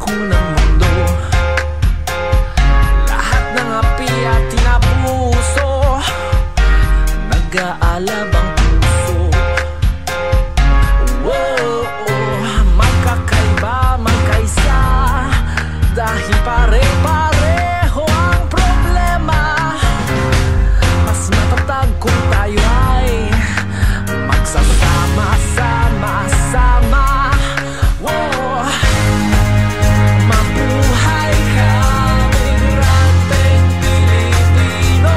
dako ng mundo. Lahat ng api at tinapuso, nag-aalab ang puso. Whoa, magkakaiba, magkaisa, dahil pare-pareho ang problema. Mas matatag kung tayo ay magsasama-sama-sama. Whoa, mabuhay ka, migranteng Pilipino.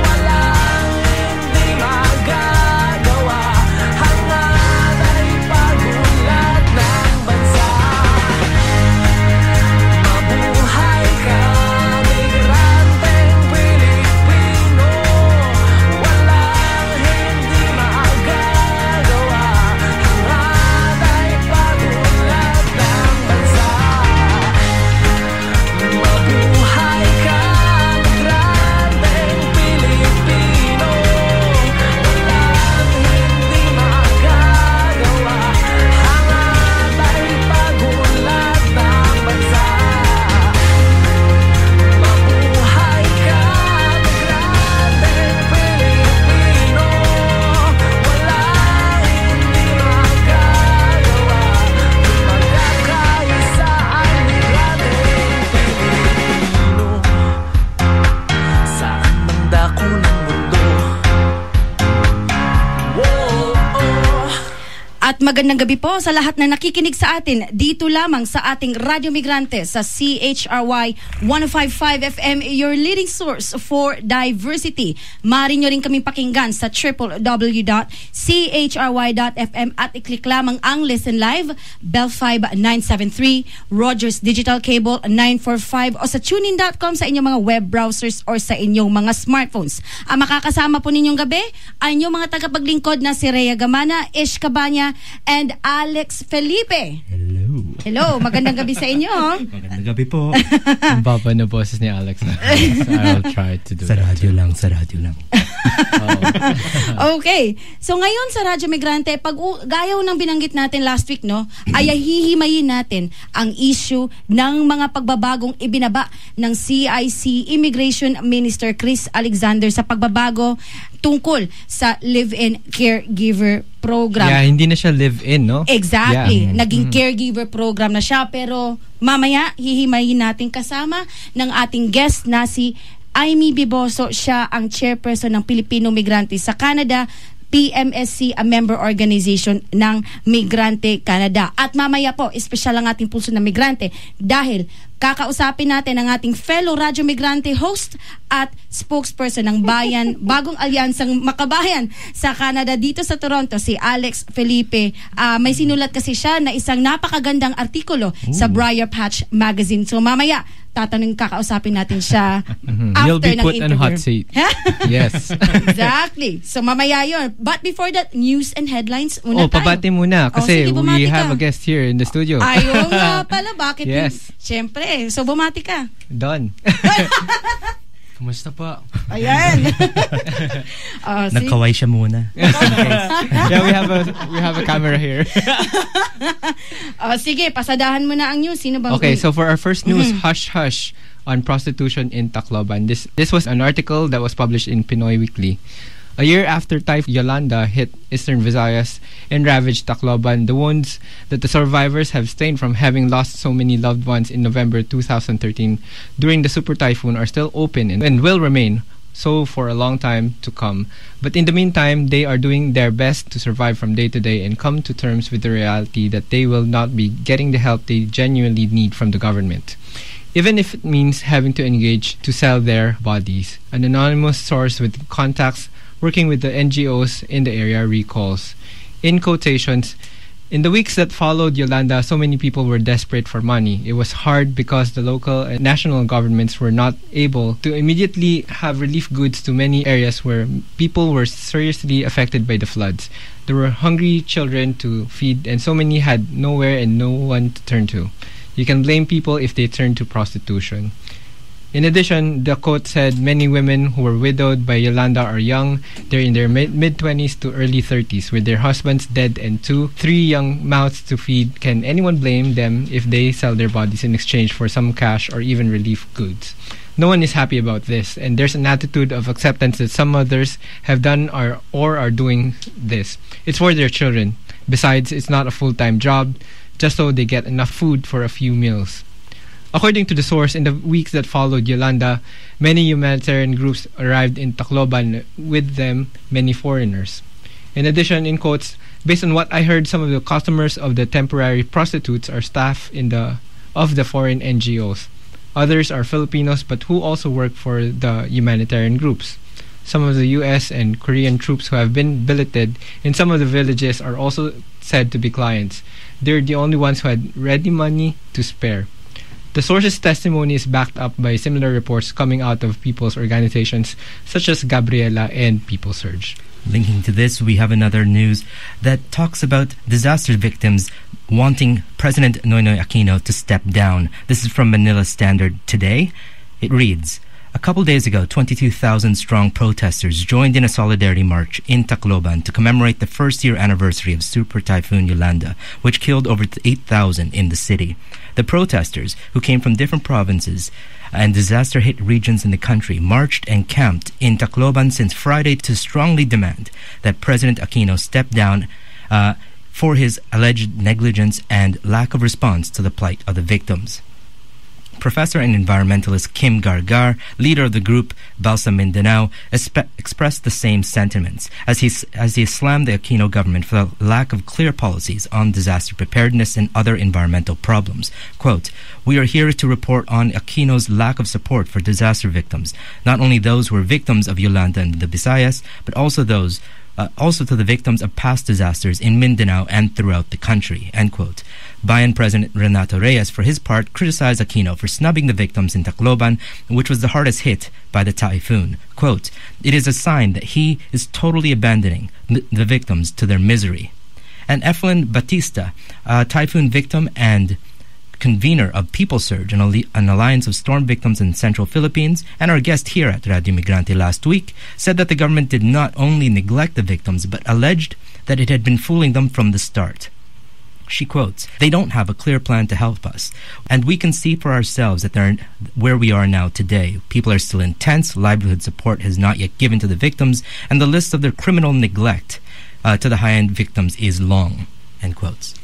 Walang hindi magagawa, hangad ay pagulat ng bansa. Mabuhay ka, migranteng Pilipino. Walang hindi magagawa, hangad ay pagulat ng bansa. Mabuhay ka, migranteng Pilipino. Walang hindi magagawa, hangad ay pagulat ng bansa. Mabuhay ka, migranteng Pilipino. Walang hindi magagawa, magkakaisa ang migranteng Pilipino. Saan mang dako ng mundo. Whoa, At magandang gabi po sa lahat na nakikinig sa atin dito lamang sa ating Radyo Migrante sa CHRY 105.5 FM, your leading source for diversity. Maaari nyo rin kaming pakinggan sa www.chry.fm at i-click lamang ang Listen Live, Bell 5973, Rogers Digital Cable 945 o sa tunein.com sa inyong mga web browsers or sa inyong mga smartphones. Ang makakasama po ninyong gabi ay inyong mga tagapaglingkod na si Rhea Gamana, Ish Cabanya, and Alex Felipe. Hello. Hello, magandang gabi sa inyo. Magandang gabi po. Ang baba na boses ni Alex na. I'll try to do Sa that. radyo lang, sa radyo lang. Okay. So ngayon sa Radyo Migrante, pag gayaw ng binanggit natin last week, no, ay hihimayin natin ang issue ng mga pagbabagong ibinaba ng CIC Immigration Minister Chris Alexander sa pagbabago tungkol sa live-in caregiver program. Yeah, hindi na siya live-in, no? Exactly. Yeah. Naging caregiver program na siya, pero mamaya hihimayin natin kasama ng ating guest na si Aimee Biboso. Siya ang chairperson ng Pilipino Migrante sa Canada, PMSC, a member organization ng Migrante Canada. At mamaya po, espesyal ang ating pulso ng migrante dahil kakausapin natin ang ating fellow Radyo Migrante host at spokesperson ng Bayan, Bagong Alyansang Makabayan sa Canada dito sa Toronto, si Alex Felipe. May sinulat kasi siya na isang napakagandang artikulo sa Briar Patch Magazine. So mamaya, kakausapin natin siya after You'll be ng put on interview. hot seat. Yes. Exactly. So mamaya yun. But before that, news and headlines muna tayo. Pabati muna kasi sige, bumati we have ka. a guest here in the studio. Ayaw nga pala. Bakit? Yes. Siyempre. So bumati ka. Done. Kumusta po? Ayan. Nagkaway siya muna. Yeah, we have a camera here. Sige, pasadahan mo na ang news. Sino bang... Okay, so for our first news, hush hush on prostitution in Tacloban. This was an article that was published in Pinoy Weekly. A year after Typhoon Yolanda hit Eastern Visayas and ravaged Tacloban, the wounds that the survivors have stained from having lost so many loved ones in November 2013 during the super typhoon are still open and will remain so for a long time to come. But in the meantime, they are doing their best to survive from day to day and come to terms with the reality that they will not be getting the help they genuinely need from the government, even if it means having to engage to sell their bodies. An anonymous source with contacts working with the NGOs in the area recalls. In quotations, in the weeks that followed Yolanda, so many people were desperate for money. It was hard because the local and national governments were not able to immediately have relief goods to many areas where people were seriously affected by the floods. There were hungry children to feed and so many had nowhere and no one to turn to. You can blame people if they turn to prostitution. In addition, the quote said many women who were widowed by Yolanda are young. They're in their mid-20s to early 30s with their husbands dead and three young mouths to feed. Can anyone blame them if they sell their bodies in exchange for some cash or even relief goods? No one is happy about this, and there's an attitude of acceptance that some others have done or are doing this. It's for their children. Besides, it's not a full-time job, just so they get enough food for a few meals. According to the source, in the weeks that followed Yolanda, many humanitarian groups arrived in Tacloban, with them many foreigners. In addition, in quotes, based on what I heard, some of the customers of the temporary prostitutes are staff of the foreign NGOs. Others are Filipinos but who also work for the humanitarian groups. Some of the US and Korean troops who have been billeted in some of the villages are also said to be clients. They're the only ones who had ready money to spare. The source's testimony is backed up by similar reports coming out of people's organizations such as Gabriela and People Surge. Linking to this, we have another news that talks about disaster victims wanting President Noynoy Aquino to step down. This is from Manila Standard today. It reads, a couple days ago, 22,000-strong protesters joined in a solidarity march in Tacloban to commemorate the first-year anniversary of Super Typhoon Yolanda, which killed over 8,000 in the city. The protesters, who came from different provinces and disaster-hit regions in the country, marched and camped in Tacloban since Friday to strongly demand that President Aquino step down for his alleged negligence and lack of response to the plight of the victims. Professor and environmentalist Kim Gargar, leader of the group Balsa Mindanao, expressed the same sentiments as he slammed the Aquino government for the lack of clear policies on disaster preparedness and other environmental problems. Quote, we are here to report on Aquino's lack of support for disaster victims, not only those who were victims of Yolanda and the Visayas, but also to the victims of past disasters in Mindanao and throughout the country, end quote. Bayan President Renato Reyes, for his part, criticized Aquino for snubbing the victims in Tacloban, which was the hardest hit by the typhoon. Quote, it is a sign that he is totally abandoning the victims to their misery. And Eflin Batista, a typhoon victim and convener of People Surge, an alliance of storm victims in central Philippines, and our guest here at Radio Migrante last week, said that the government did not only neglect the victims, but alleged that it had been fooling them from the start. She quotes, they don't have a clear plan to help us, and we can see for ourselves that they're where we are now today. People are still in tents, livelihood support has not yet given to the victims, and the list of their criminal neglect to the high-end victims is long, end quotes.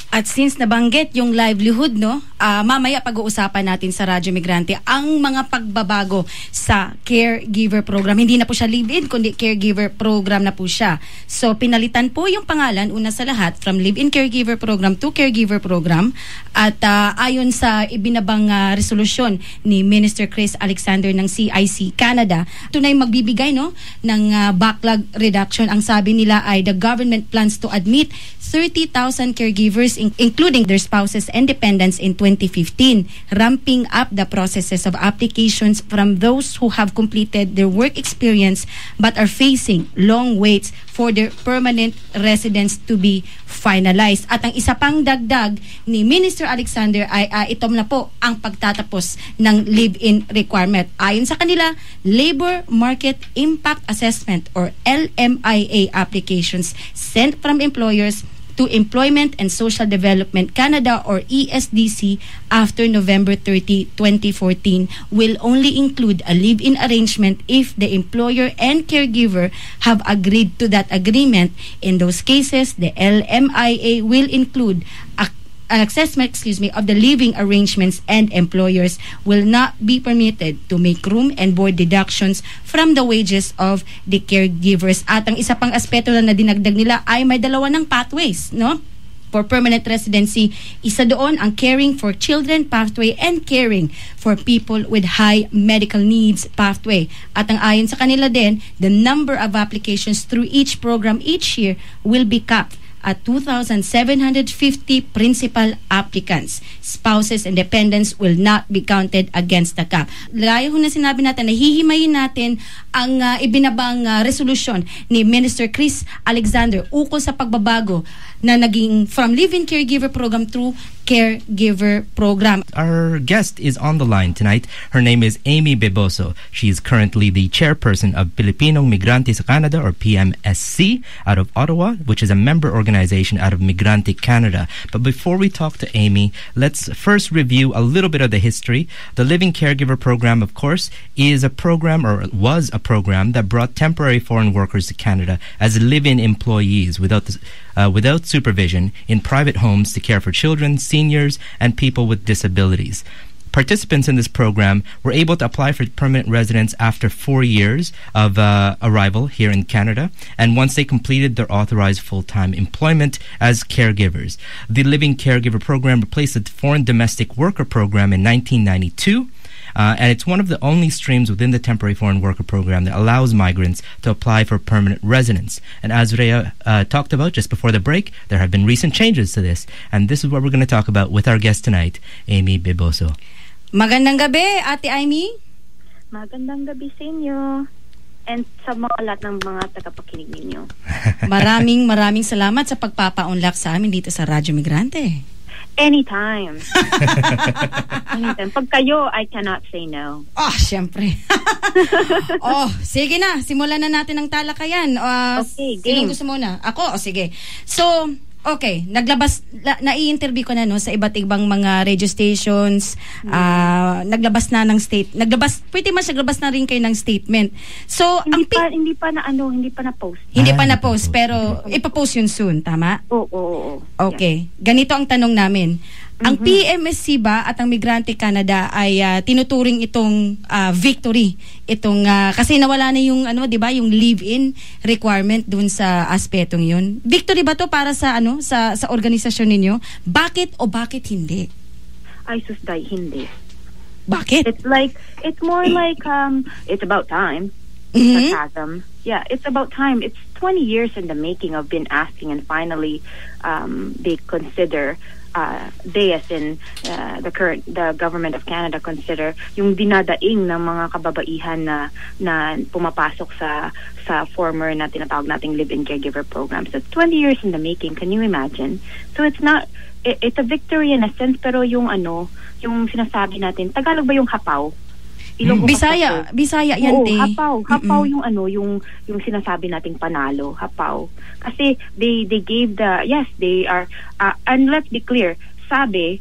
At since nabanggit yung livelihood, no, mamaya pag-uusapan natin sa Radyo Migrante ang mga pagbabago sa caregiver program. Hindi na po siya live-in, kundi caregiver program na po siya. So, pinalitan po yung pangalan, una sa lahat, from live-in caregiver program to caregiver program. At ayon sa ibinabang resolusyon ni Minister Chris Alexander ng CIC Canada, ito na yung magbibigay, no, ng backlog reduction. Ang sabi nila ay the government plans to admit 30,000 caregivers including their spouses and dependents in 2015, ramping up the processes of applications from those who have completed their work experience but are facing long waits for their permanent residence to be finalized. At ang isa pang dagdag ni Minister Alexander ay ito na po ang pagtatapos ng live-in requirement. Ayon sa kanila, Labor Market Impact Assessment or LMIA applications sent from employers to Employment and Social Development Canada or ESDC after November 30, 2014 will only include a live-in arrangement if the employer and caregiver have agreed to that agreement. In those cases, the LMIA will include an assessment of the living arrangements, and employers will not be permitted to make room and board deductions from the wages of the caregivers. At ang isa pang aspeto na dinagdag nila ay may dalawa ng pathways, no? For permanent residency, isa doon ang caring for children pathway and caring for people with high medical needs pathway. At ang ayon sa kanila din, the number of applications through each program each year will be capped at 2,750 principal applicants. Spouses and dependents will not be counted against the cap. Gaya ho na sinabi natin, nahihimayin natin ang ibinabang resolution ni Minister Chris Alexander ukol sa pagbabago na naging from live-in caregiver program through caregiver program. Our guest is on the line tonight. Her name is Amy Biboso. She is currently the chairperson of Pilipinong Migrante sa Canada, or PMSC, out of Ottawa, which is a member organization out of Migrante Canada. But before we talk to Amy, let's first review a little bit of the history. The Living Caregiver Program, of course, is a program, or was a program, that brought temporary foreign workers to Canada as live-in employees without supervision in private homes to care for children, seniors, and people with disabilities. Participants in this program were able to apply for permanent residence after 4 years of arrival here in Canada, and once they completed their authorized full-time employment as caregivers. The Living Caregiver Program replaced the Foreign Domestic Worker Program in 1992, and it's one of the only streams within the Temporary Foreign Worker Program that allows migrants to apply for permanent residence. And as Rhea talked about just before the break, there have been recent changes to this, and this is what we're going to talk about with our guest tonight, Amy Biboso. Magandang gabi, Ate Amy. Magandang gabi sa inyo and sa mga lahat ng mga tagapakinig ninyo. Maraming salamat sa pagpapaunlak sa amin dito sa Radyo Migrante. Anytime. Anytime. Pag kayo, I cannot say no. Syempre. Sige na. Simulan na natin ang talakayan. Okay, Sino game. gusto muna? Ako? Sige. So, okay. Nai-interview ko na sa iba't ibang mga radio stations. Naglabas na ng pretty much naglabas na rin kayo ng statement. So, Hindi pa na post. Hindi pa na-post, pero ipapost yun soon, tama? Oo. Okay. Ganito ang tanong namin. Ang PMSC ba at ang Migrante Canada ay tinuturing itong victory, itong kasi nawala na yung di ba, yung live-in requirement dun sa aspetong yun. Victory ba to para sa sa organisasyon ninyo? Bakit o bakit hindi? Ay susday, hindi. Bakit? It's more like it's about time. Sarcasm. Yeah, it's about time. It's 20 years in the making of been asking, and finally they consider they as in the government of Canada consider yung dinadaing ng mga kababaihan na pumapasok sa former na tinatawag nating live-in caregiver program. So 20 years in the making, can you imagine? So it's a victory in a sense, pero yung sinasabi natin, Tagalog ba yung hapaw? Bisaya yan, te. Hapaw yung yung sinasabi nating panalo, hapaw. Kasi they gave they are and let's be clear, sabi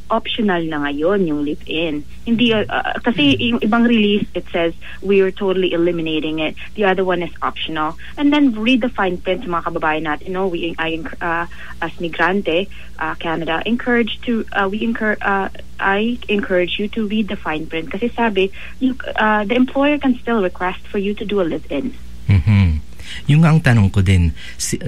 optional na ngayon yung live-in. Hindi kasi yung ibang release it says we are totally eliminating it. The other one is optional. And then read the fine print, mga kababayan natin. As Migrante Canada I encourage you to read the fine print kasi sabi the employer can still request for you to do a live-in. Yung ang tanong ko din,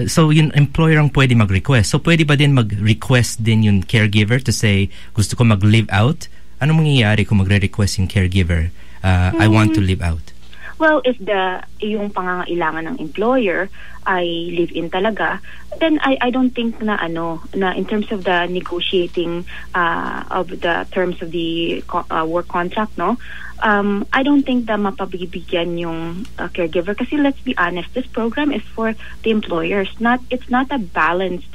so yung employer ang pwede mag-request. So pwede ba din mag-request din yung caregiver to say, gusto ko mag-live out? Ano mangyayari kung magre-request yung caregiver, I want to live out? Well, if yung pangangailangan ng employer ay live-in talaga, then I don't think na in terms of the negotiating of the terms of the work contract, I don't think that mapabibigyan yung caregiver kasi let's be honest, this program is for the employers. It's not a balanced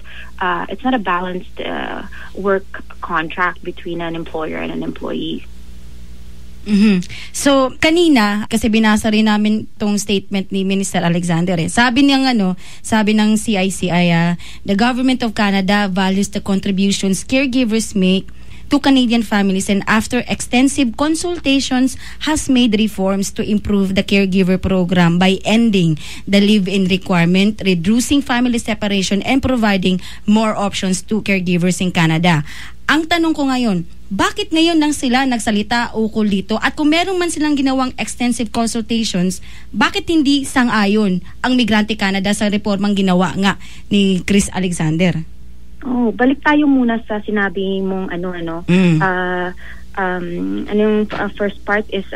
work contract between an employer and an employee. So, kanina, kasi binasa rin namin tong statement ni Minister Alexander. Sabi ng CICI, the Government of Canada values the contributions caregivers make to Canadian families, and after extensive consultations has made reforms to improve the caregiver program by ending the live-in requirement, reducing family separation, and providing more options to caregivers in Canada. Ang tanong ko ngayon, bakit ngayon lang sila nagsalita ukol dito? At kung meron man silang ginawang extensive consultations, bakit hindi sang-ayon ang Migrante Canada sa reformang ginawa nga ni Chris Alexander? Balik tayo muna sa sinabi mong yung first part is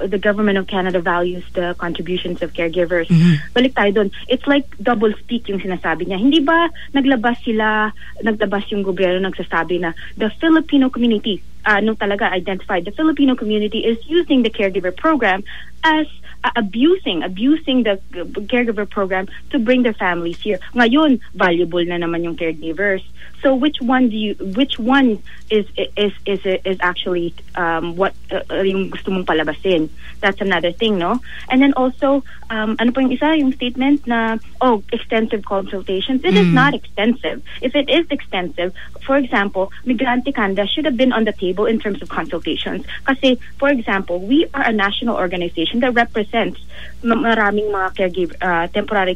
the government of Canada values the contributions of caregivers. Balik tayo dun. It's like double speak yung sinasabi niya. Hindi ba naglabas yung gobyerno nagsasabi na the Filipino community, talaga identified, the Filipino community is using the caregiver program as abusing the caregiver program to bring their families here. Ngayon, valuable na naman yung caregivers. So which one is actually what yung gusto mong palabasin? That's another thing, no? And then also, ano pa yung isa, yung statement na extensive consultations. It is not extensive. If it is extensive, for example, Migrante Canada should have been on the table in terms of consultations. Kasi, for example, we are a national organization that represents maraming mga temporary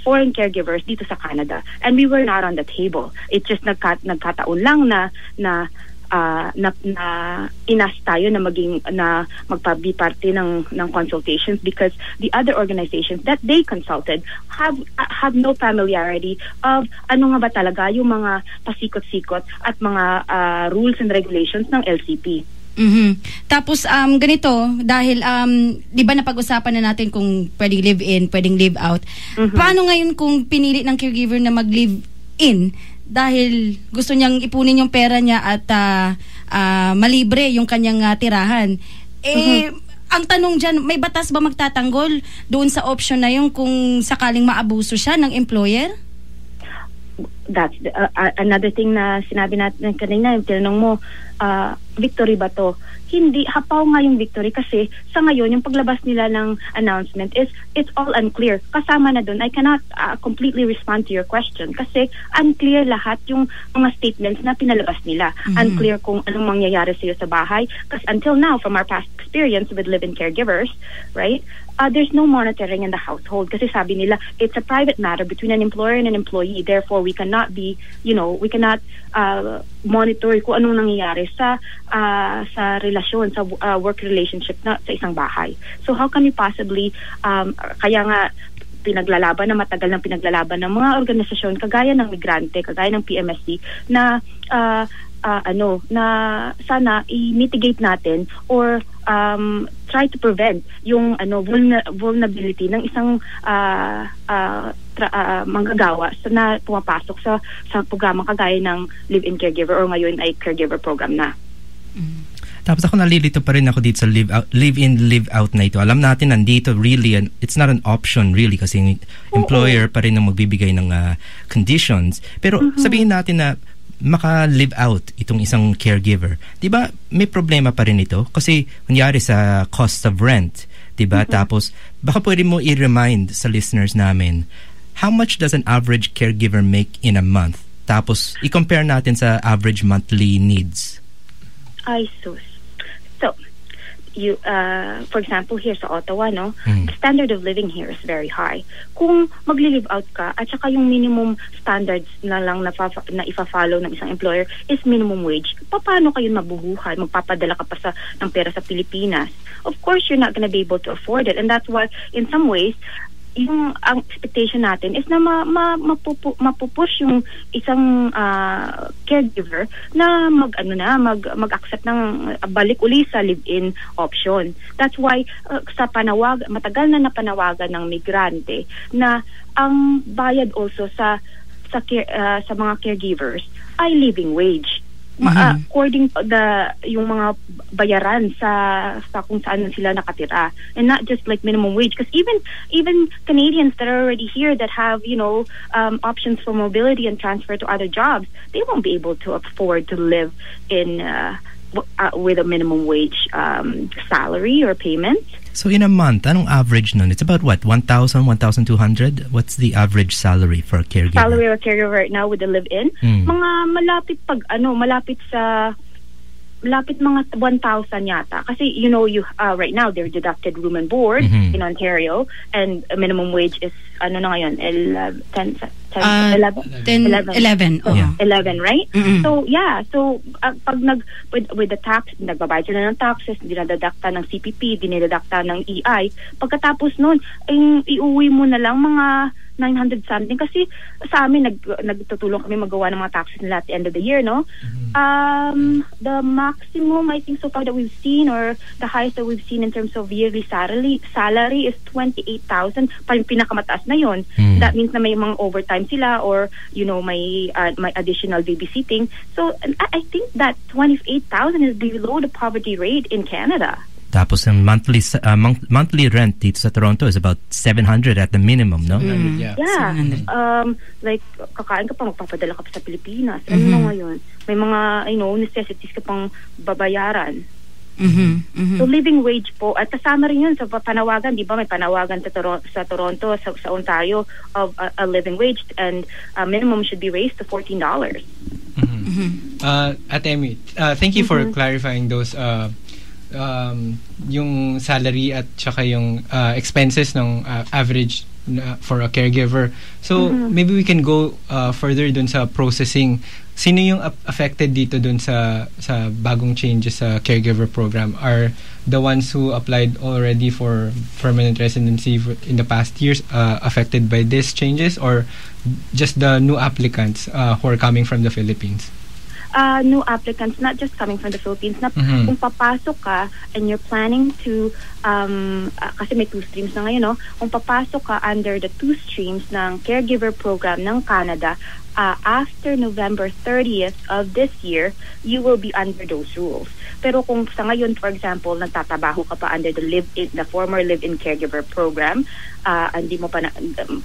foreign caregivers dito sa Canada, and we were not on the table. It just nagkataon lang na inas tayo na magpabi parte ng consultations because the other organizations that they consulted have no familiarity of ano nga ba talaga yung mga pasikot-sikot at mga rules and regulations ng LCP. Tapos ganito, dahil di ba napag-usapan na natin kung pwedeng live-in, pwedeng live-out. Paano ngayon kung pinili ng caregiver na mag-live-in dahil gusto niyang ipunin yung pera niya at malibre yung kanyang tirahan? Ang tanong dyan, may batas ba magtatanggol doon sa option na yun kung sakaling maabuso siya ng employer? That's another thing na sinabi natin kanina, yung tinanong mo, victory ba to? Hindi, hapaw nga yung victory kasi sa ngayon, yung paglabas nila ng announcement is, it's all unclear. Kasama na dun, I cannot completely respond to your question kasi unclear lahat yung mga statements na pinalabas nila. Unclear kung anong mangyayari sa'yo sa bahay. Kasi until now, from our past experience with live-in caregivers, right, there's no monitoring in the household kasi sabi nila, it's a private matter between an employer and an employee. Therefore, we cannot monitor kung anong nangyayari sa relasyon, sa work relationship na sa isang bahay. So how can you possibly, kaya nga matagal ng pinaglalaban ng mga organisasyon kagaya ng Migrante, kagaya ng PMSC na na sana i-mitigate natin or try to prevent yung vulnerability ng isang manggagawa na pumapasok sa programa kagaya ng live-in caregiver or ngayon ay caregiver program na. Tapos ako nalilito pa rin ako dito sa live-in, live-out na ito. Alam natin nandito really, it's not an option really kasi yung employer pa rin ang magbibigay ng conditions. Pero sabihin natin na maka-live out itong isang caregiver. 'Di ba? May problema pa rin ito kasi kunyari sa cost of rent, 'di ba? Tapos baka pwede mo i-remind sa listeners namin, how much does an average caregiver make in a month? Tapos i-compare natin sa average monthly needs. Ay sus. So, you for example here sa Ottawa, no, the standard of living here is very high. Kung magli-live out ka at saka yung minimum standards na lang na ifa-follow ng isang employer is minimum wage, paano kayo mabubuhay? Magpapadala ka pa ng pera sa Pilipinas? Of course, you're not gonna be able to afford it, and that's why in some ways ang expectation natin is na mapupush yung isang caregiver na mag-accept ng balik uli sa live-in option. That's why matagal na napanawagan ng Migrante na ang bayad also sa mga caregivers ay living wage. According to yung mga bayaran sa kung saan sila nakatira, and not just like minimum wage, because even Canadians that are already here that have options for mobility and transfer to other jobs, they won't be able to afford to live in with a minimum wage salary or payment. So in a month, anong average nun? It's about what, 1,000, 1,200? What's the average salary for a caregiver? Salary of a caregiver right now with the live-in? Mga malapit mga 1,000 yata. Kasi right now they're deducted room and board in Ontario, and minimum wage is na ngayon 11, right? So pag with the tax, nagbabayad sila ng taxes, dinadadakta ng CPP, dinadadakta ng EI. Pagkatapos noon, iuwi mo na lang mga 900 something. Kasi sa amin, nagtutulong kami magawa ng mga taxes nila at the end of the year, no? The maximum, I think, so far that we've seen, or the highest that we've seen in terms of yearly salary is 28,000. Pinakamataas na yun. That means na may mga overtime sila, or, may additional babysitting. So, I think that 28,000 is below the poverty rate in Canada. Tapos ang monthly rent dito sa Toronto is about 700 at the minimum, no? Yeah. Yeah. Like, kakain ka pa, magpapadala ka pa sa Pilipinas. Ano na ngayon? May mga, necessities ka pang babayaran. So, living wage po. At kasama rin yun sa panawagan. Di ba may panawagan sa Toronto, sa Ontario, of a living wage, and minimum should be raised to $14. Ate Emmy, thank you for clarifying those yung salary at saka yung expenses ng average for a caregiver. So maybe we can go further dun sa processing. Sino yung affected dito dun sa bagong changes sa caregiver program? Are the ones who applied already for permanent residency in the past years affected by these changes, or just the new applicants who are coming from the Philippines? New applicants, not just coming from the Philippines, na kung papasok ka and you're planning to, kasi may 2 streams na ngayon, no? Kung papasok ka under the 2 streams ng caregiver program ng Canada, after November 30th of this year, you will be under those rules. Pero kung sa ngayon, for example, nagtatabaho ka pa under the former live-in caregiver program, hindi mo pa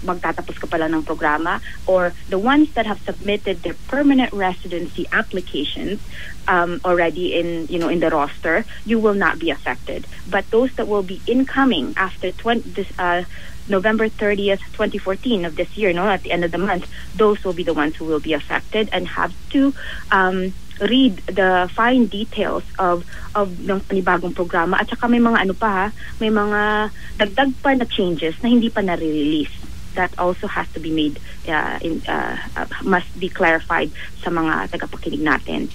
magtatapos ka pa lang ng programa, or the ones that have submitted their permanent residency applications already in the roster, you will not be affected. But those that will be incoming after November 30th, 2014 of this year, at the end of the month, those will be the ones who will be affected and have to read the fine details of ng panibagong programa. At saka may mga may mga dagdag pa na changes na hindi pa na-release. That also has to be made, must be clarified sa mga tagapakinig natin.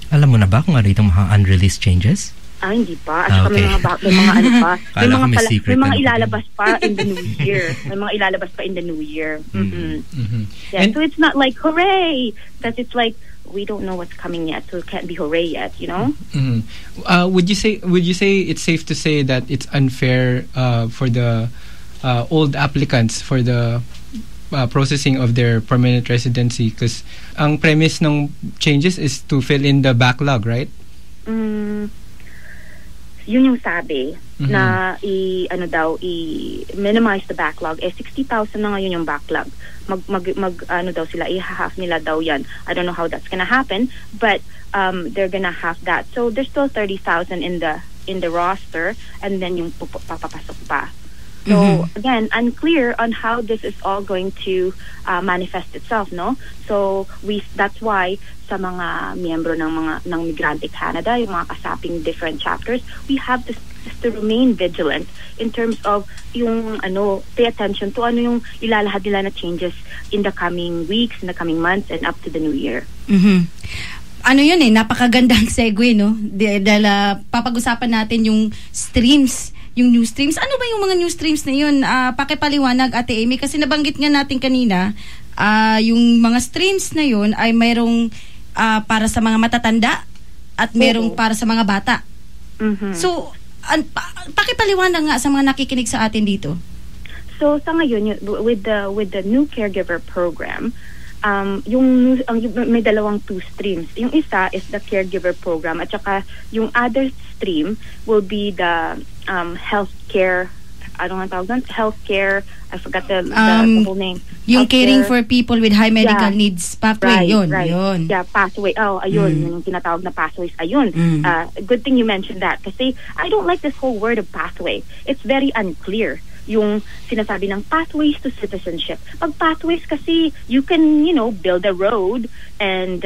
Alam mo na ba kung ano itong mga unreleased changes? Hindi pa. At saka may mga may mga ilalabas pa in the new year. May mga ilalabas pa in the new year. Yeah, so it's not like hooray, because it's like we don't know what's coming yet, so it can't be hooray yet, Would you say it's safe to say that it's unfair for the old applicants for the processing of their permanent residency, because ang premise ng changes is to fill in the backlog, right? Yun yung sabi na i-minimize the backlog. 60,000 na ngayon yung backlog. Sila i-half nila daw yan. I don't know how that's gonna happen, but they're gonna have that. So there's still 30,000 in the roster, and then yung papapasok pa. So again, unclear on how this is all going to manifest itself, no? So that's why sa mga miyembro ng Migrante Canada, yung mga kasaping different chapters, we have to remain vigilant in terms of yung pay attention to yung ilalahad nila na changes in the coming weeks, in the coming months, and up to the new year. Yun napakagandang segue, no? Dahil papag-usapan natin yung streams, yung new streams. Ano ba yung mga new streams na yun? Pakipaliwanag, Ate Amy, kasi nabanggit nga natin kanina, yung mga streams na yun ay mayroong para sa mga matatanda at mayroong para sa mga bata. So, pakipaliwanag nga sa mga nakikinig sa atin dito. So, sa ngayon, with the new caregiver program, may dalawang 2 streams. Yung isa is the caregiver program, at saka yung other stream will be the healthcare. Healthcare. I forgot the full name. Yung caring for people with high medical needs pathway. Right. Yun. Yeah, pathway. Ayun. Yung tinatawag na pathways. Ayun. Good thing you mentioned that, kasi I don't like this whole word of pathway. It's very unclear. Yung sinasabi ng pathways to citizenship. Pag pathways kasi, you can, build a road, and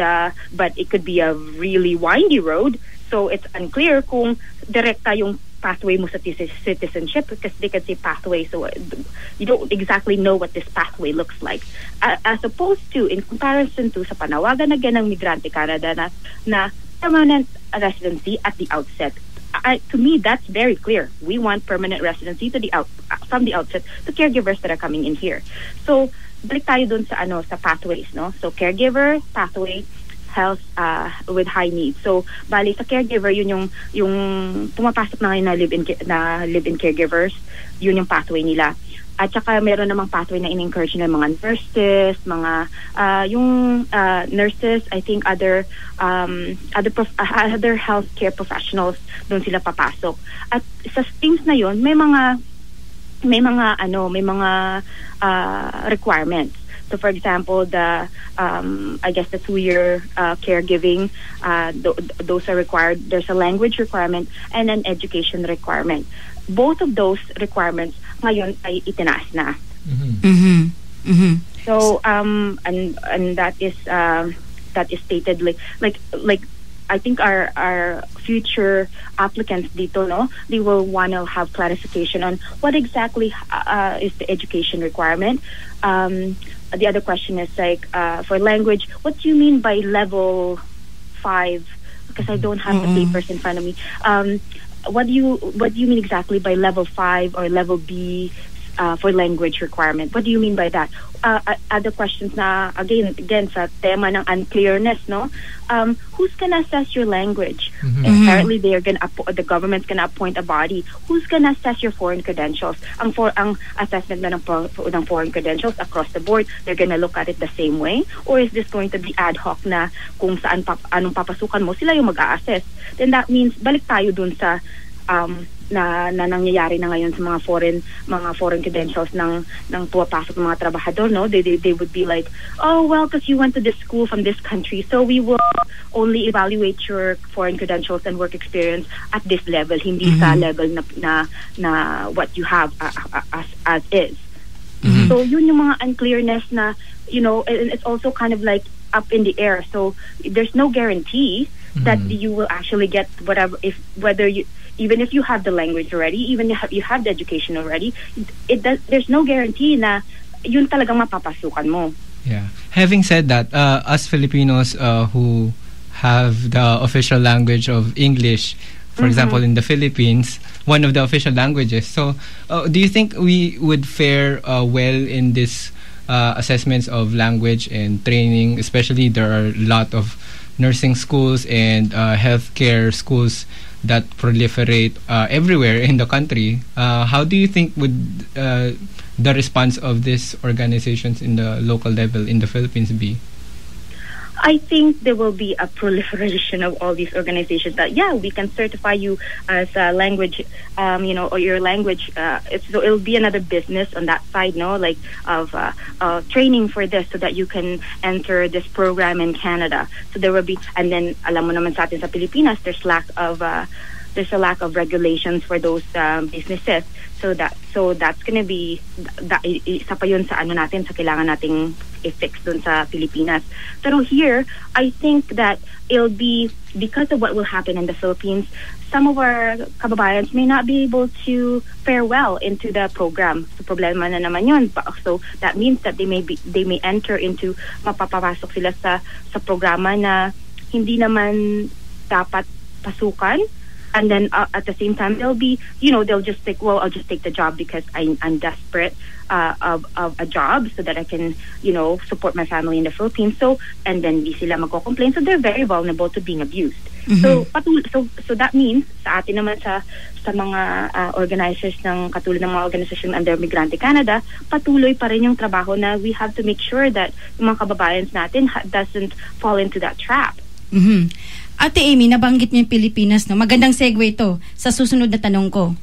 but it could be a really windy road. So it's unclear kung direkta yung pathway mo sa citizenship, because they can say pathway, so you don't exactly know what this pathway looks like. As opposed to, in comparison to sa panawagan na ng Migrante Canada na permanent residency at the outset. to me, that's very clear. We want permanent residency from the outset to caregivers that are coming in here. So, balik tayo dun sa sa pathways, no? So, caregiver pathway, health with high needs. So, bali sa caregiver, yun yung pumapasok na ngayon na live-in caregivers, yun yung pathway nila. At saka meron namang pathway na in-encourage ng mga nurses, nurses, I think other healthcare professionals, doon sila papasok. At sa teams na yon, may mga requirements. So for example, I guess the 2-year caregiving, those are required. There's a language requirement and an education requirement. Both of those requirements ngayon ay itinaas na. So and that is stated like I think our future applicants dito, no, they will want to have clarification on what exactly is the education requirement. The other question is like for language, what do you mean by level 5? Because I don't have the papers in front of me. What do you mean exactly by level 5 or level B for language requirement? What do you mean by that? Other questions na again sa tema ng unclearness, no? Who's gonna assess your language? Apparently the government's gonna appoint a body. Who's gonna assess your foreign credentials? Ang assessment na ng foreign credentials across the board, they're gonna look at it the same way, or is this going to be ad hoc na kung saan anong papasukan mo, sila yung mag-a-assess? Then that means balik tayo dun sa na nangyayari na ngayon sa mga foreign credentials ng pumapasok ng mga trabahador, no? They would be like, oh well, because you went to this school from this country, so we will only evaluate your foreign credentials and work experience at this level, hindi sa level na what you have as is. So yun yung mga unclearness na, you know, it's also kind of like up in the air. So there's no guarantee that you will actually get even if you have the language already, even if you have the education already, there's no guarantee na yun talagang mapapasukan mo. Yeah. Having said that, us Filipinos who have the official language of English, for example, in the Philippines, one of the official languages. So, do you think we would fare well in this assessments of language and training? Especially, there are a lot of nursing schools and healthcare schools that proliferate everywhere in the country. How do you think would the response of these organizations in the local level in the Philippines be? I think there will be a proliferation of all these organizations that, yeah, we can certify you as a language, or your language. So it'll be another business on that side, no, like of training for this so that you can enter this program in Canada. So there will be, and then alam mo naman sa atin sa Pilipinas, there's a lack of regulations for those businesses. So that's gonna be isa pa yun sa natin, sa kailangan nating i-fix dun sa Pilipinas. Pero here, I think that it'll be, because of what will happen in the Philippines, some of our kababayans may not be able to fare well into the program. So problema na naman yun. So that means that they may enter into, mapapapasok sila sa programa na hindi naman dapat pasukan. And then at the same time, they'll just think, well, I'll just take the job because I'm desperate of a job so that I can, support my family in the Philippines. So, and then di sila magko-complain. So they're very vulnerable to being abused. So that means sa atin naman sa mga organizers katulad ng mga organisasyon under Migrante Canada, patuloy pa rin yung trabaho na we have to make sure that yung mga kababayans natin doesn't fall into that trap. Ate Amy, nabanggit niyo yung Pilipinas, no? Magandang segue ito sa susunod na tanong ko.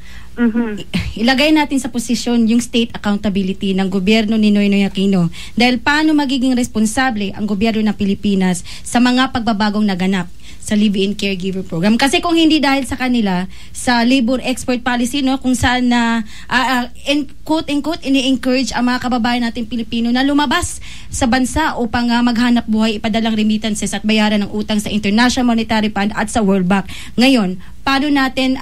Ilagay natin sa posisyon yung state accountability ng gobyerno ni Noynoy Aquino. Dahil paano magiging responsable ang gobyerno ng Pilipinas sa mga pagbabagong naganap sa live-in caregiver program? Kasi kung hindi dahil sa kanila, sa labor export policy, no, kung saan na quote-unquote ini-encourage ang mga kababayan natin Pilipino na lumabas sa bansa upang maghanap buhay, ipadalang remittances at bayaran ng utang sa International Monetary Fund at sa World Bank. Ngayon, paano natin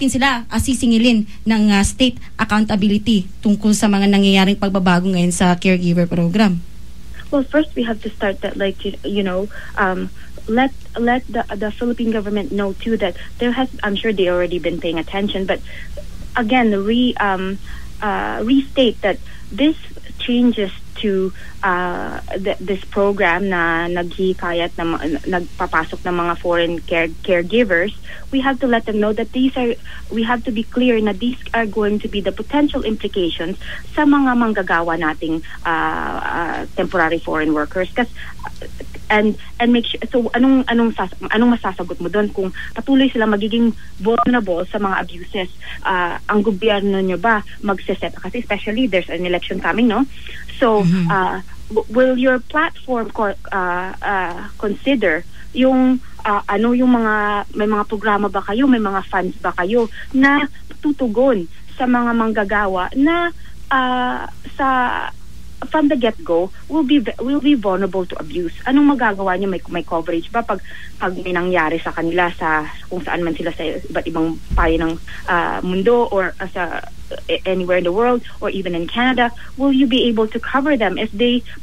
sila sisingilin ng state accountability tungkol sa mga nangyayaring pagbabago ngayon sa caregiver program? Well, first we have to start that, let the Philippine government know too that I'm sure they already been paying attention, but again restate that this changes to this program na naghihikayat na nagpapasok ng mga foreign caregivers. We have to let them know that we have to be clear na these are going to be the potential implications sa mga manggagawa nating temporary foreign workers. And make sure, so anong masasagot mo doon kung patuloy sila magiging vulnerable sa mga abuses? Ang gobyerno nyo ba magse-set, kasi especially there's an election coming, no? So will your platform consider yung yung may mga programa ba kayo, may mga funds ba kayo na tutugon sa mga manggagawa na from the get-go will be vulnerable to abuse? Anong magagawa niyo? May coverage ba pag may nangyari sa kanila sa kung saan man sila sa iba't ibang payo ng mundo or sa anywhere in the world or even in Canada? Will you be able to cover them if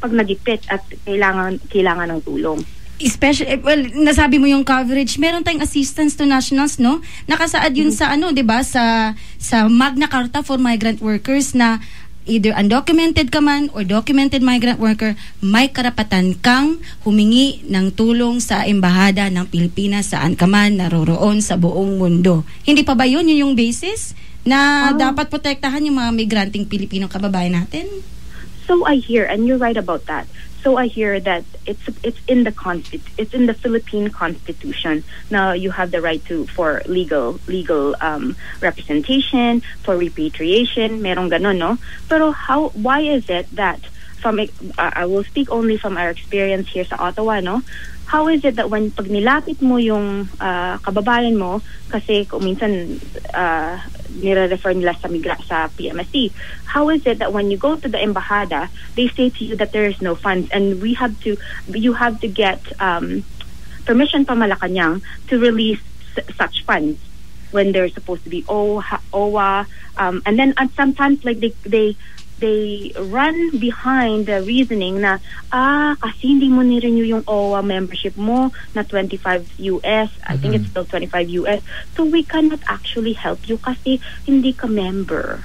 pag nagipit at kailangan ng tulong? Especially, well, nasabi mo yung coverage, meron tayong assistance to nationals, no? Nakasaad yun sa 'di ba, sa Magna Carta for Migrant Workers na either undocumented ka man or documented migrant worker, may karapatan kang humingi ng tulong sa embahada ng Pilipinas saan ka man naroroon sa buong mundo. Hindi pa ba yun yung basis na dapat protektahan yung mga migranting Pilipinong kababayan natin? So I hear, and you're right about that. So I hear that it's in the Philippine Constitution. Now you have the right for legal representation, for repatriation. Merong ganon, no? Pero why is it that I will speak only from our experience here sa Ottawa, no? How is it that when pag nilapit mo yung kababayan mo, kasi kung minsan nire-refer nila sa PMSC, how is it that when you go to the embahada, they say to you that there is no funds and you have to get permission from Malacanang to release such funds when they're supposed to be OWA, and then sometimes like they run behind the reasoning na kasi hindi mo ni-renew yung OWA membership mo na $25 US. I think it's still $25 US. So we cannot actually help you kasi hindi ka member.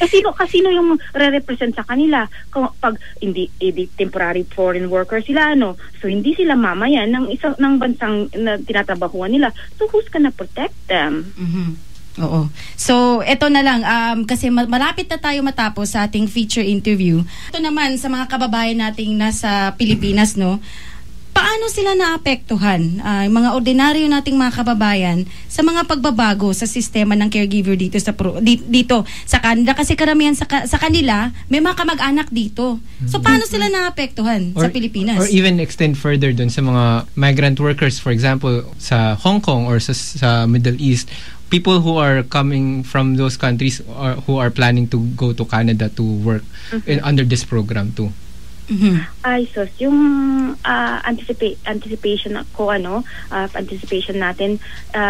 Kasi yung re-represent sa kanila pag hindi temporary foreign worker sila, so hindi sila mamayan ng bansang na tinatrabahuan nila. So who's gonna protect them? Oo. So, eto na lang, kasi malapit na tayo matapos sa ating feature interview. Ito naman sa mga kababayan nating nasa Pilipinas, no? Paano sila naapektuhan, mga ordinaryo nating mga kababayan sa mga pagbabago sa sistema ng caregiver dito sa Canada? Kasi karamihan sa kanila, may mga kamag-anak dito. So, paano sila naapektuhan sa Pilipinas? Or even extend further dun sa mga migrant workers, for example, sa Hong Kong or sa Middle East, people who are coming from those countries or who are planning to go to Canada to work under this program too. Ay, sus, yung anticipation natin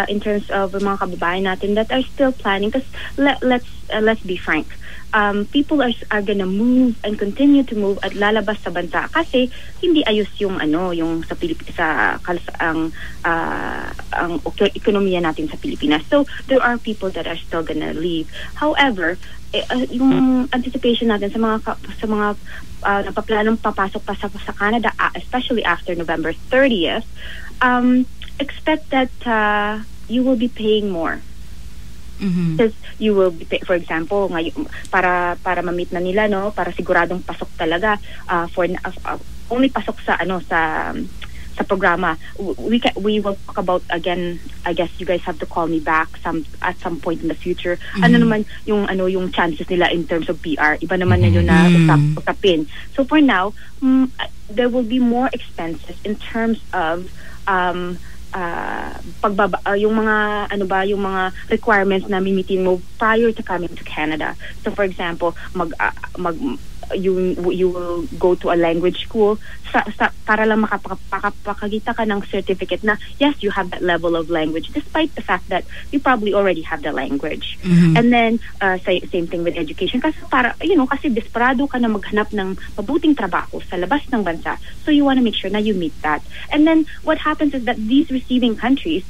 in terms of mga kababayan natin that are still planning, because let's be frank, people are gonna move and continue to move at lalabas sa bansa kasi hindi ayos yung sa ang ekonomiya natin sa Pilipinas. So there are people that are still gonna leave. However, yung anticipation natin sa mga napaplanong papasok pa sa Canada, especially after November 30th, expect that you will be paying more. Because you will be for example, ngayon, para ma-meet na nila, para siguradong pasok talaga, only pasok sa sa programa. We will talk about again. I guess you guys have to call me back at some point in the future. Ano naman yung chances nila in terms of PR? Iba naman na yun na usapin. So for now, there will be more expenses in terms of yung mga requirements na mimitin mo prior to coming to Canada. So for example, you will go to a language school para lang makapakita ka ng certificate na yes, you have that level of language despite the fact that you probably already have the language. And then same thing with education kasi kasi desperado ka na maghanap ng mabuting trabaho sa labas ng bansa, so you want to make sure na you meet that. And then what happens is that these receiving countries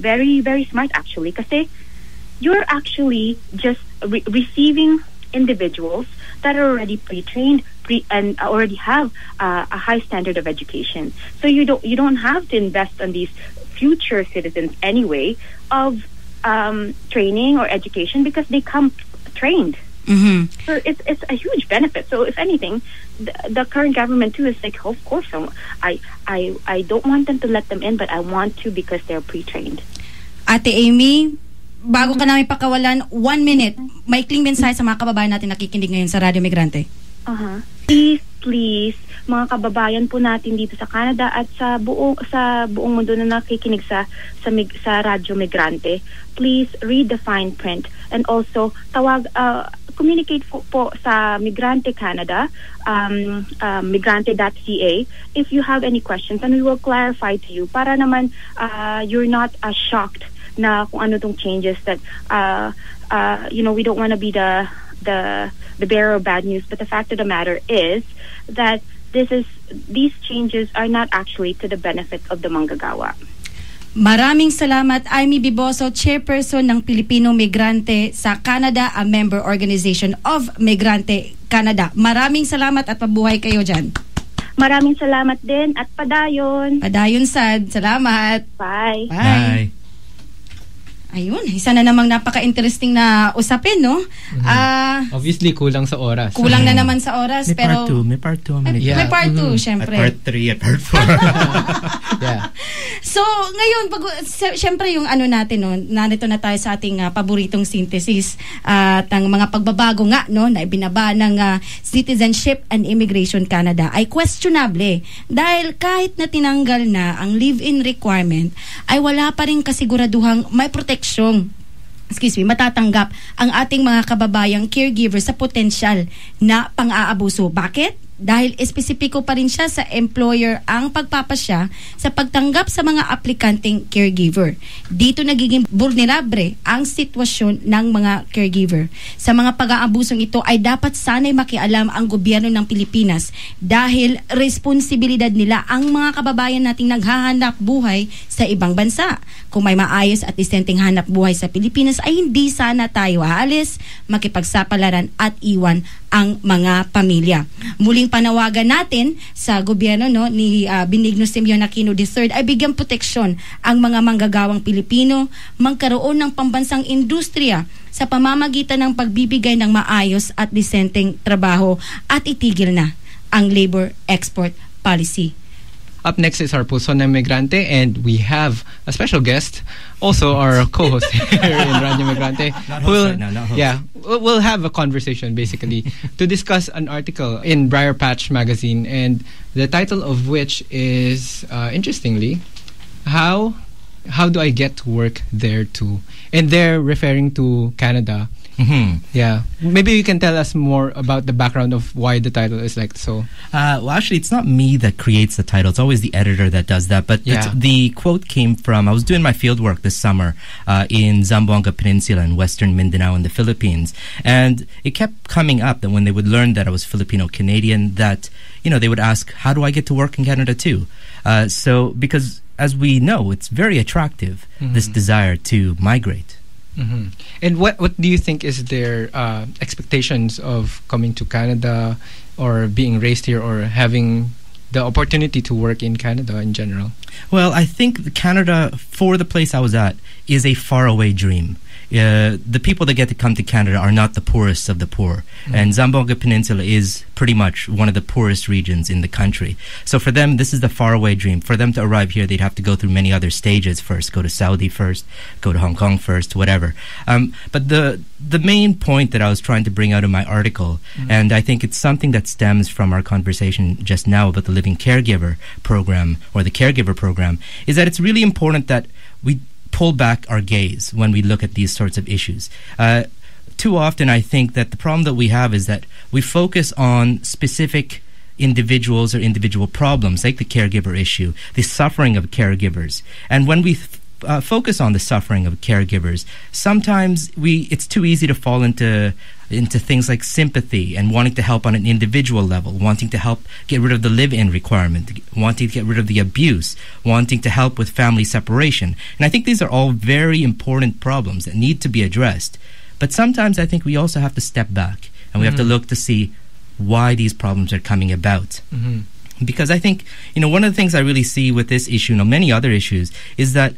very very smart actually kasi you're actually just receiving individuals that are already pre-trained and already have a high standard of education. So you don't have to invest on these future citizens anyway of training or education because they come trained. So it's a huge benefit. So if anything, the current government too is like, of course, I don't want them to let them in, but I want to because they're pre-trained. Ate Amy, bago ka namin pakawalan, 1 minute, maikling mensahe sa mga kababayan natin nakikinig ngayon sa Radio Migrante. Please, mga kababayan po natin dito sa Canada at sa buong mundo na nakikinig sa Radyo Migrante, please read the fine print and also communicate po sa Migrante Canada, migrante.ca if you have any questions, and we will clarify to you para naman you're not shocked na kung ano tong changes that we don't want to be the bearer of bad news, but the fact of the matter is that these changes are not actually to the benefit of the manggagawa. Maraming salamat, Amy Biboso, Chairperson ng Pilipino Migrante sa Canada, a member organization of Migrante Canada. Maraming salamat at mabuhay kayo dyan. Maraming salamat din at padayon. Padayon sad. Salamat. Bye. Bye. Ayun, isa na namang napaka-interesting na usapin, no? Obviously, kulang sa oras. Kulang na naman sa oras, pero... May part 2. May part 2, syempre. At part 3, at part 4. Yeah. So, ngayon, syempre yung natin, no, nandito na tayo sa ating paboritong synthesis at ang mga pagbabago nga, no, na ibinaba ng Citizenship and Immigration Canada ay questionable dahil kahit na tinanggal na ang live-in requirement, ay wala pa rin kasiguraduhang may matatanggap ang ating mga kababayang caregiver sa potensyal na pang-aabuso. Bakit? Dahil espesipiko pa rin siya sa employer ang pagpapasya sa pagtanggap sa mga aplikanteng caregiver. Dito nagiging vulnerable ang sitwasyon ng mga caregiver. Sa mga pag-aabusong ito ay dapat sana'y makialam ang gobyerno ng Pilipinas dahil responsibilidad nila ang mga kababayan nating naghahanap buhay sa ibang bansa. Kung may maayos at disenteng hanap buhay sa Pilipinas ay hindi sana tayo aalis, makipagsapalaran at iwan ang mga pamilya. Muling panawagan natin sa gobyerno ni Benigno Simeon Aquino III ay bigyan proteksyon ang mga manggagawang Pilipino, magkaroon ng pambansang industriya sa pamamagitan ng pagbibigay ng maayos at disenteng trabaho at itigil na ang labor export policy. Up next is our Pulso ng Migrante, and we have a special guest, also our co-host here in Radio Migrante. Not host right now, not host. Yeah, we'll have a conversation basically to discuss an article in Briar Patch magazine, and the title of which is, interestingly, How do I get to work there too? And they're referring to Canada. Yeah. Maybe you can tell us more about the background of why the title is like so. Well, actually, it's not me that creates the title. It's always the editor that does that. But the quote came from, I was doing my field work this summer in Zamboanga Peninsula in Western Mindanao in the Philippines. And it kept coming up that when they would learn that I was Filipino-Canadian, that, they would ask, how do I get to work in Canada too? So, because as we know, it's very attractive, this desire to migrate. And what do you think is their expectations of coming to Canada or being raised here or having the opportunity to work in Canada in general? Well, I think Canada, for the place I was at, is a faraway dream. The people that get to come to Canada are not the poorest of the poor. And Zamboanga Peninsula is pretty much one of the poorest regions in the country. So for them, this is the faraway dream. For them to arrive here, they'd have to go through many other stages first. Go to Saudi first, go to Hong Kong first, whatever. But the main point that I was trying to bring out in my article, and I think it's something that stems from our conversation just now about the Living Caregiver program or the Caregiver program, is that it's really important that we pull back our gaze when we look at these sorts of issues. too often I think that the problem that we have is that we focus on specific individuals or individual problems, like the caregiver issue, the suffering of caregivers. And when we focus on the suffering of caregivers, sometimes it's too easy to fall into things like sympathy and wanting to help on an individual level, wanting to help get rid of the live-in requirement, wanting to get rid of the abuse, wanting to help with family separation. And I think these are all very important problems that need to be addressed. But sometimes I think we also have to step back and we have to look to see why these problems are coming about. Because I think, one of the things I really see with this issue and many other issues is that,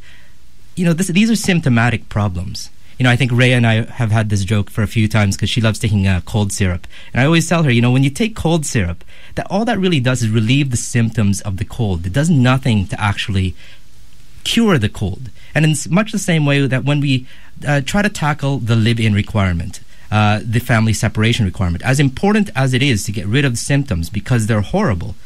these are symptomatic problems. I think Rhea and I have had this joke for a few times because she loves taking cold syrup. And I always tell her, when you take cold syrup, that all that really does is relieve the symptoms of the cold. It does nothing to actually cure the cold. And in much the same way that when we try to tackle the live-in requirement, the family separation requirement, as important as it is to get rid of the symptoms because they're horrible,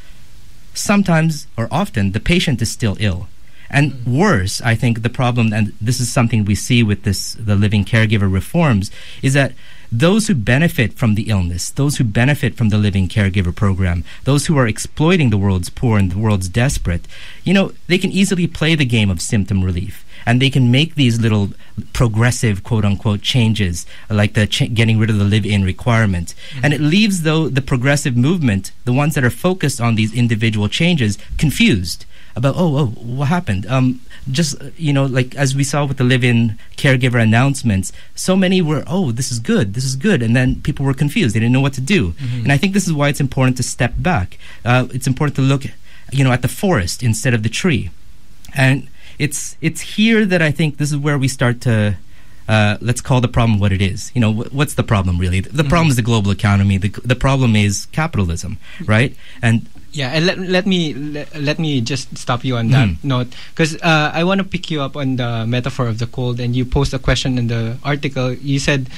sometimes or often the patient is still ill. And worse, I think the problem, and this is something we see with the living caregiver reforms, is that those who benefit from the illness, those who benefit from the living caregiver program, those who are exploiting the world's poor and the world's desperate, they can easily play the game of symptom relief. And they can make these little progressive, quote-unquote, changes, like getting rid of the live-in requirement. And it leaves, though, the progressive movement, the ones that are focused on these individual changes, confused about, what happened? Like as we saw with the live-in caregiver announcements, so many were, this is good. And then people were confused. They didn't know what to do. And I think this is why it's important to step back. It's important to look, at the forest instead of the tree. And it's here that I think this is where we start to let's call the problem what it is. What's the problem really? The problem is the global economy. The problem is capitalism, right? And let me just stop you on that note, because I want to pick you up on the metaphor of the cold. And you posed a question in the article. You said,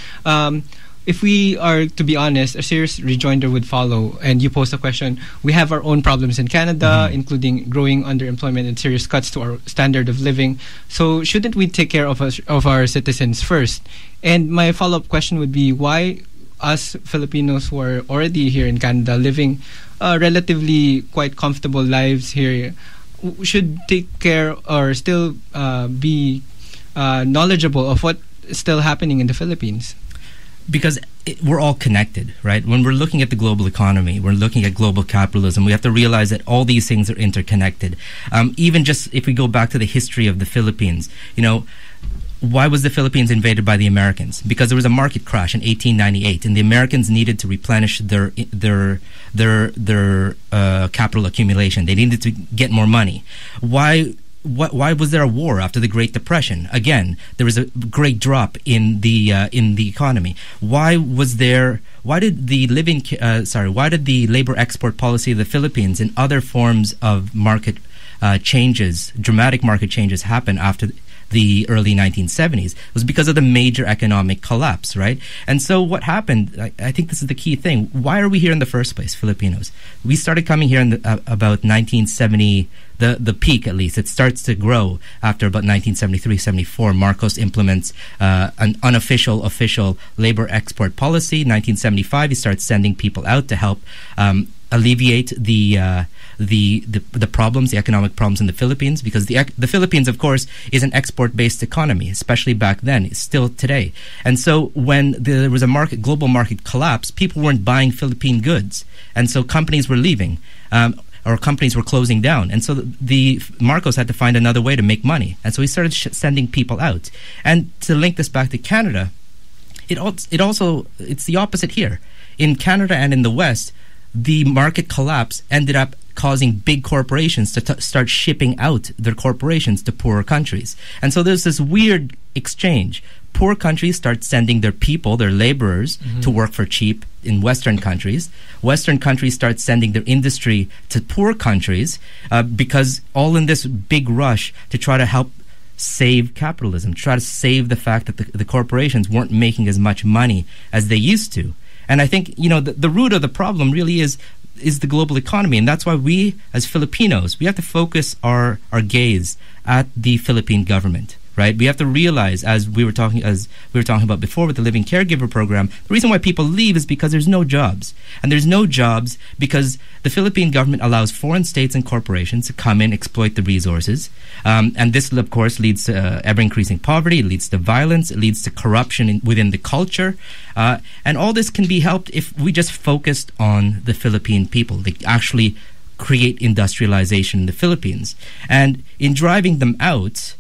if we are to be honest, a serious rejoinder would follow. And you posed a question. We have our own problems in Canada, including growing underemployment and serious cuts to our standard of living. So shouldn't we take care of our citizens first? And my follow-up question would be, why us Filipinos who are already here in Canada living relatively quite comfortable lives here should take care or still be knowledgeable of what is still happening in the Philippines? Because we're all connected, right? When we're looking at the global economy, we're looking at global capitalism, we have to realize that all these things are interconnected. Even just if we go back to the history of the Philippines, why was the Philippines invaded by the Americans? Because there was a market crash in 1898, and the Americans needed to replenish their capital accumulation. They needed to get more money. Why was there a war after the Great Depression? Again, there was a great drop in the economy. Why did the labor export policy of the Philippines and other forms of market changes, dramatic market changes, happen after the early 1970s? It was because of the major economic collapse, right? And so what happened, I think this is the key thing. Why are we here in the first place, Filipinos? We started coming here in about 1970, the peak at least. It starts to grow after about 1973-74. Marcos implements an unofficial, official labor export policy. 1975, he starts sending people out to help alleviate the problems, the economic problems in the Philippines, because the Philippines, of course, is an export-based economy, especially back then, still today. And so when there was a global market collapse, people weren't buying Philippine goods, and so companies were leaving. Or companies were closing down. And so the Marcos had to find another way to make money. And so he started sending people out. And to link this back to Canada, it's the opposite here. In Canada and in the West, the market collapse ended up causing big corporations to start shipping out their corporations to poorer countries. And so there's this weird exchange. Poor countries start sending their people, their laborers, to work for cheap in Western countries. Western countries start sending their industry to poor countries because all in this big rush to try to help save capitalism, try to save the fact that the corporations weren't making as much money as they used to. And I think, the root of the problem really is the global economy. And that's why we, as Filipinos, we have to focus our gaze at the Philippine government, right? We have to realize, as we were talking about before with the Living Caregiver Program, the reason why people leave is because there's no jobs. And there's no jobs because the Philippine government allows foreign states and corporations to come in, exploit the resources. And this, of course, leads to ever-increasing poverty, it leads to violence, it leads to corruption within the culture. And all this can be helped if we just focused on the Philippine people. They actually create industrialization in the Philippines. And in driving them out,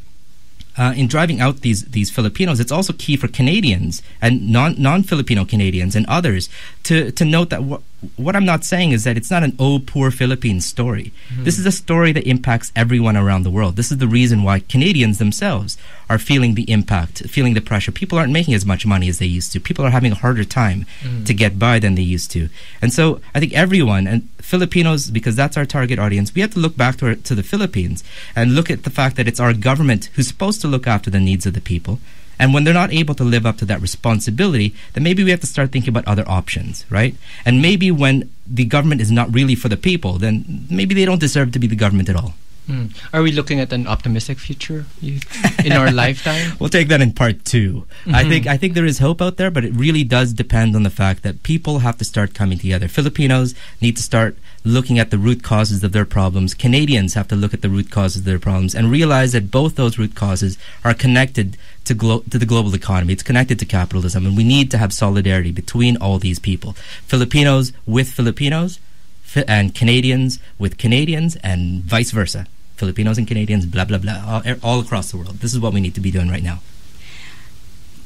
these Filipinos, it's also key for Canadians and non-Filipino Canadians and others to note that what I'm not saying is that it's not an poor Philippines story. This is a story that impacts everyone around the world. This is the reason why Canadians themselves are feeling the impact, feeling the pressure. People aren't making as much money as they used to. People are having a harder time to get by than they used to. And so I think everyone, and Filipinos, because that's our target audience, we have to look back to the Philippines and look at the fact that it's our government who's supposed to look after the needs of the people. And when they're not able to live up to that responsibility, then maybe we have to start thinking about other options, right? And maybe when the government is not really for the people, then maybe they don't deserve to be the government at all. Are we looking at an optimistic future in our lifetime? We'll take that in part 2. I think there is hope out there, but it really does depend on the fact that people have to start coming together. Filipinos need to start looking at the root causes of their problems. Canadians have to look at the root causes of their problems and realize that both those root causes are connected to the global economy. It's connected to capitalism, and we need to have solidarity between all these people. Filipinos with Filipinos, and Canadians with Canadians, and vice versa. Filipinos and Canadians, blah, blah, blah, all across the world. This is what we need to be doing right now.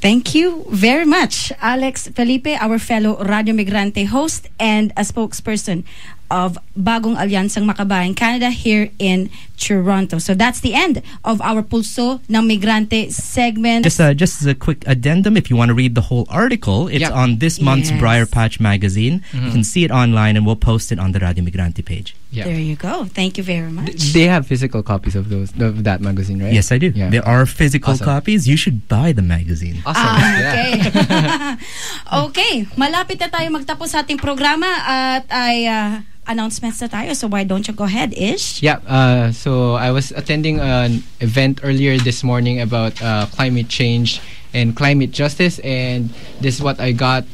Thank you very much, Alex Felipe, our fellow Radio Migrante host and a spokesperson of Bagong Alyansang Makabayan Canada here in Toronto. So that's the end of our Pulso ng Migrante segment. Just as a quick addendum, if you want to read the whole article, it's on this month's Briar Patch magazine. You can see it online, and we'll post it on the Radio Migrante page. There you go. Thank you very much. They have physical copies of that magazine, right? Yes, I do. Yeah. There are physical copies. You should buy the magazine. Awesome. Okay. Okay, malapit na tayo magtapos sa ating programa at announcements na tayo. So why don't you go ahead, Ish? Yeah, so I was attending an event earlier this morning about climate change and climate justice, and this is what I got.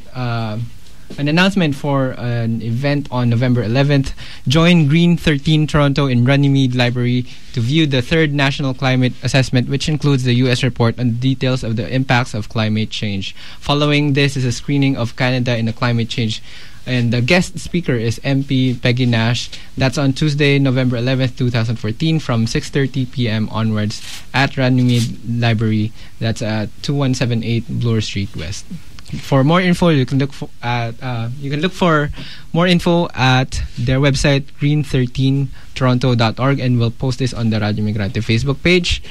An announcement for an event on November 11th. Join Green 13 Toronto in Runnymede Library to view the 3rd National Climate Assessment, which includes the U.S. report on details of the impacts of climate change. Following this is a screening of Canada in the climate change, and the guest speaker is MP Peggy Nash. That's on Tuesday, November 11th, 2014 from 6:30 p.m. onwards at Runnymede Library. That's at 2178 Bloor Street West. For more info, you can look for more info at their website, green13toronto.org, and we'll post this on the Radio Migrante Facebook page.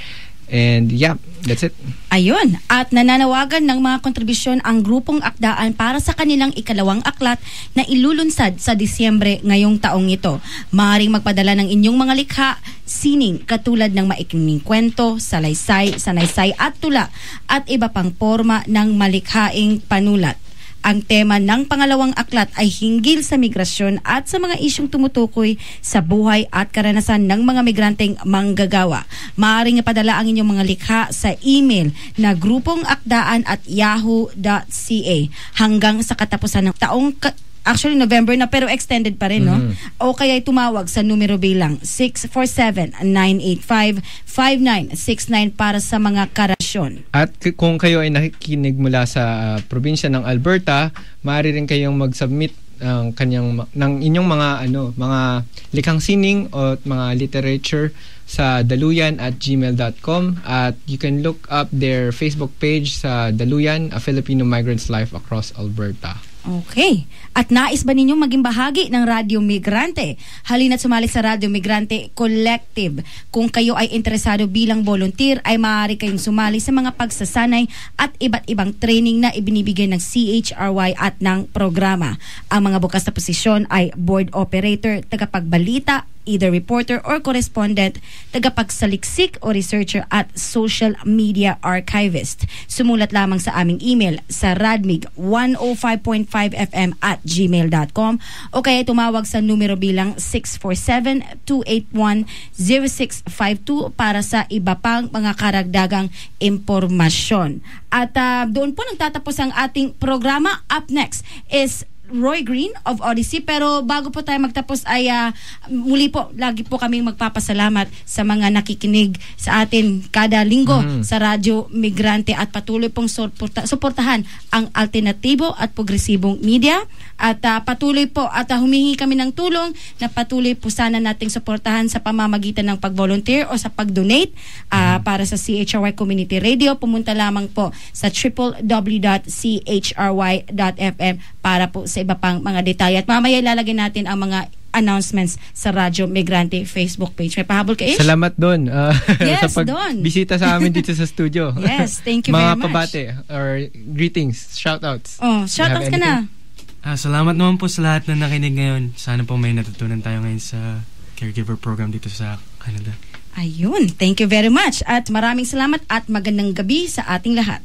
And yeah, that's it. Ayun. At nananawagan ng mga kontribusyon ang grupong Akdaan para sa kanilang ikalawang aklat na ilulunsad sa Disyembre ngayong taong ito. Maaaring magpadala ng inyong mga likha, sining katulad ng maikling kwento, salaysay, sanaysay at tula at iba pang forma ng malikhaing panulat. Ang tema ng pangalawang aklat ay hinggil sa migrasyon at sa mga isyong tumutukoy sa buhay at karanasan ng mga migranteng manggagawa. Maaaring ipadala ang inyong mga likha sa email na grupongakdaan@yahoo.ca hanggang sa katapusan ng taong actually November na pero extended pa rin, no? O kaya tumawag sa numero bilang 647-985-5969 para sa mga karasyon. At kung kayo ay nakikinig mula sa probinsya ng Alberta, maaari rin kayong mag-submit ng inyong mga likhang sining o mga literature sa daluyan@gmail.com, at you can look up their Facebook page sa Daluyan, a Filipino Migrant's Life Across Alberta. Okay. At nais ba ninyong maging bahagi ng Radio Migrante? Halina't sumali sa Radio Migrante Collective. Kung kayo ay interesado bilang volunteer, ay maaari kayong sumali sa mga pagsasanay at iba't ibang training na ibinibigay ng CHRY at ng programa. Ang mga bukas na posisyon ay board operator, tagapagbalita, either reporter or correspondent, tagapagsaliksik o researcher at social media archivist. Sumulat lamang sa aming email sa radmig105.5fm@gmail.com o kaya tumawag sa numero bilang 647-281-0652 para sa iba pang mga karagdagang impormasyon. At doon po nagtatapos ang ating programa. Up next is Roy Green of Odyssey. Pero bago po tayo magtapos ay muli po, lagi po kaming magpapasalamat sa mga nakikinig sa atin kada linggo sa Radyo Migrante at patuloy pong suportahan ang alternatibo at progresibong media. At patuloy po at humingi kami ng tulong na patuloy po sana nating suportahan sa pamamagitan ng pag-volunteer o sa pag-donate para sa CHRY Community Radio. Pumunta lamang po sa www.chry.fm para po sa iba pang mga detalye. At mamaya ilalagay natin ang mga announcements sa Radyo Migrante Facebook page. May pahabol ka, Ish? Salamat doon Yes, sa pagbisita sa amin dito sa studio. Yes, thank you very Mga much. pabate or greetings, shoutouts. Oh, shoutouts ka na. Salamat naman po sa lahat na nakinig ngayon. Sana po may natutunan tayo ngayon sa caregiver program dito sa Canada. Ayun, thank you very much. At maraming salamat at magandang gabi sa ating lahat.